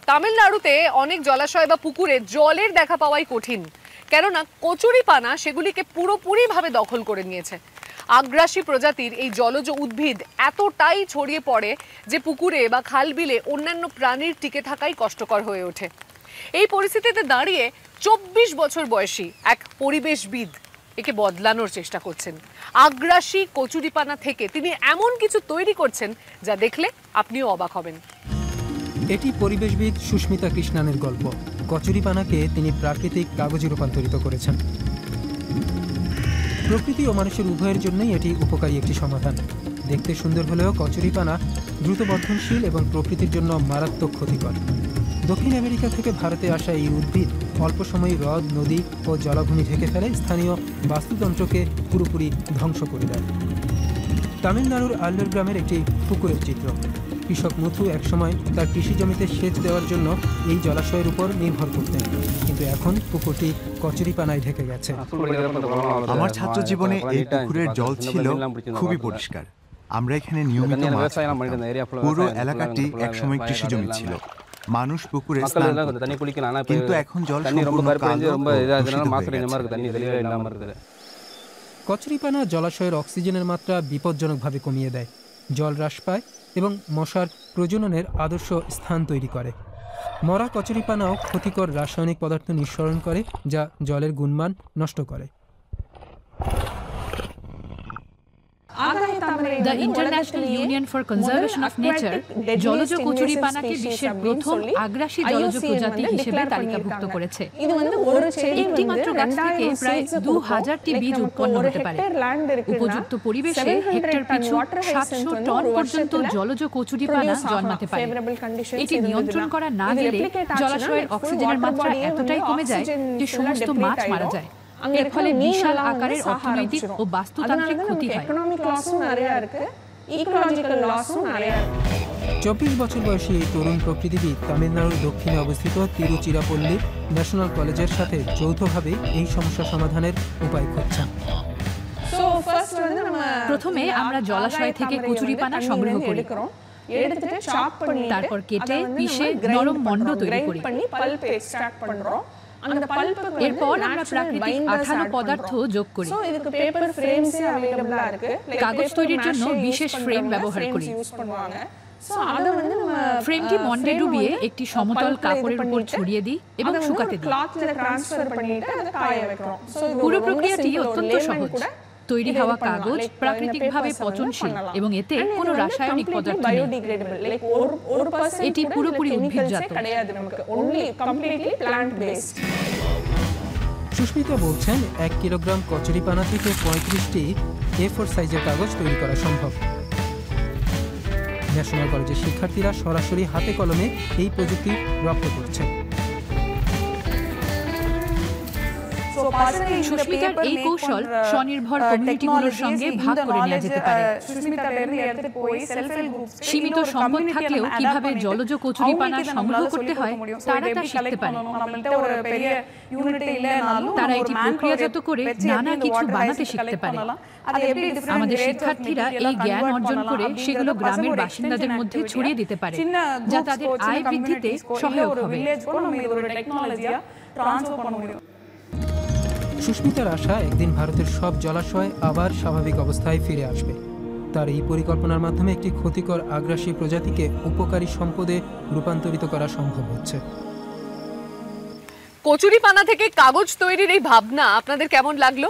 তামিলনাড়ুতে অনেক জলাশয় বা পুকুরে জলের দেখা পাওয়াই কঠিন, কেননা কচুরিপানা সেগুলিকে পুরোপুরিভাবে দখল করে নিয়েছে। আগ্রাসী প্রজাতির এই জলজ উদ্ভিদ এতটাই ছড়িয়ে পড়ে যে পুকুরে বা খালবিলে অন্যান্য প্রাণীর টিকে থাকাই কষ্টকর হয়ে ওঠে। এই পরিস্থিতিতে দাঁড়িয়ে 24 বছর বয়সী এক পরিবেশবিদ একে বদলানোর চেষ্টা করছেন। আগ্রাসী কচুরিপানা থেকে তিনি এমন কিছু তৈরি করছেন যা দেখলে আপনিও অবাক হবেন। এটি পরিবেশবিদ সুস্মিতা কৃষ্ণানের গল্প। কচুরিপানাকে তিনি প্রাকৃতিক কাগজে রূপান্তরিত করেছেন। প্রকৃতি ও মানুষের উভয়ের জন্যই এটি উপকারী একটি সমাধান। দেখতে সুন্দর হলেও কচুরিপানা দ্রুত বর্ধনশীল এবং প্রকৃতির জন্য মারাত্মক ক্ষতিকর। দক্ষিণ আমেরিকা থেকে ভারতে আসা এই উদ্ভিদ অল্প সময়ে হ্রদ, নদী ও জলাভূমি ঢেকে ফেলে, স্থানীয় বাস্তুতন্ত্রকে পুরোপুরি ধ্বংস করে দেয়। তামিলনাড়ুর আল্লুর গ্রামের একটি পুকুরের চিত্র। কৃষক মুথু একসময় তার কৃষি জমিতে সেচ দেওয়ার জন্য এই জলাশয়ের উপর নির্ভর করতেন, কিন্তু এখন পুকুরটি কচুরিপানায় ঢেকে গেছে। আমার ছাত্র জীবনে এই পুকুরের জল ছিল খুবই পরিষ্কার। আমরা এখানে নিয়মিত মাছ ধরতাম। পুরো এলাকাটি একসময় কৃষি জমি ছিল, মানুষ পুকুরে স্নান করত, কিন্তু এখন জল সম্পূর্ণ কালো ও দূষিত হয়ে গেছে। কচুরিপানা জলাশয়ের অক্সিজেনের মাত্রা বিপজ্জনকভাবে কমিয়ে দেয়, জল হ্রাস পায় এবং মশার প্রজননের আদর্শ স্থান তৈরি করে। মরা কচুরিপানাও ক্ষতিকর রাসায়নিক পদার্থ নিঃসরণ করে, যা জলের গুণমান নষ্ট করে। The International Union for Conservation of Nature জলজ কচুরিপানাকে বিশ্বের প্রথম আগ্রাসী জলজ প্রজাতি হিসেবে তালিকাভুক্ত করেছে। একটি মাত্র গাছ থেকে প্রায় 2000টি বীজ উৎপন্ন হতে পারে। উপযুক্ত পরিবেশে হেক্টর পিছু 700 টন পর্যন্ত জলজ কচুরিপানা জন্মাতে পারে। এটি নিয়ন্ত্রণ করা না গেলে জলাশয়ের অক্সিজেনের মাত্রা এতটাই কমে যায় যে সমস্ত মাছ মারা যায়। এর ফলে বিশাল আকারের অর্থনৈতিক ও বাস্তুতান্ত্রিক ক্ষতি হয়। 24 বছর বয়সী এই তরুণ প্রকৃতিবিদ তামিলনাড়ুর দক্ষিণে অবস্থিত তিরুচিরাপল্লী ন্যাশনাল কলেজের সাথে যৌথভাবে এই সমস্যা সমাধানের উপায় খুঁজছেন। প্রথমে আমরা জলাশয় থেকে কচুরিপানা সংগ্রহ করি, তারপর কেটে পিষে নরম মণ্ড তৈরি করি। এরপর আমরা প্রাকৃতিক আঠালো পদার্থ যোগ করি। কাগজ তৈরির জন্য বিশেষ ফ্রেম ব্যবহার করি। ফ্রেমটি মন্ডে ডুবিয়ে একটি সমতল কাপড়ের উপর ছড়িয়ে দিই এবং শুকাতে দিই। পুরো প্রক্রিয়াটি অত্যন্ত সহজ। তৈরি হওয়া কাগজ প্রাকৃতিকভাবে পচনশীল এবং এতে কোনো রাসায়নিক পদার্থ নেই। এটি পুরোপুরি উদ্ভিদজাত। সুস্মিতা বলছেন, 1 কিলোগ্রাম কচুরিপানা থেকে 35টি A4 সাইজের কাগজ তৈরি করা সম্ভব। ন্যাশনাল কলেজের শিক্ষার্থীরা সরাসরি হাতে কলমে এই প্রযুক্তি রপ্ত করছে। সুস্মিতার এই কৌশল স্বনির্ভর কমিউনিটিগুলোর সঙ্গে ভাগ করে নেওয়া যেতে পারে। সীমিত সম্পদ থাকলেও কিভাবে জলজ কচুরিপানা সংগ্রহ করতে হয় তারা তা শিখতে পারে। তারা এটি প্রক্রিয়াজাত করে নানা কিছু বানাতে শিখতে পারে। আমাদের শিক্ষার্থীরা এই জ্ঞান অর্জন করে সেগুলো গ্রামের বাসিন্দাদের মধ্যে ছড়িয়ে দিতে পারে, যা তাদের আয় বৃদ্ধিতে সহায়ক হবে। সুস্মিতার আশা একদিন ভারতের সব জলাশয় আবার স্বাভাবিক অবস্থায় ফিরে আসবে। তার এই পরিকল্পনার মাধ্যমে একটি ক্ষতিকর আগ্রাসী প্রজাতিকে উপকারী সম্পদে রূপান্তরিত করা সম্ভব হচ্ছে। কচুরিপানা থেকে কাগজ তৈরির এই ভাবনা আপনাদের কেমন লাগলো?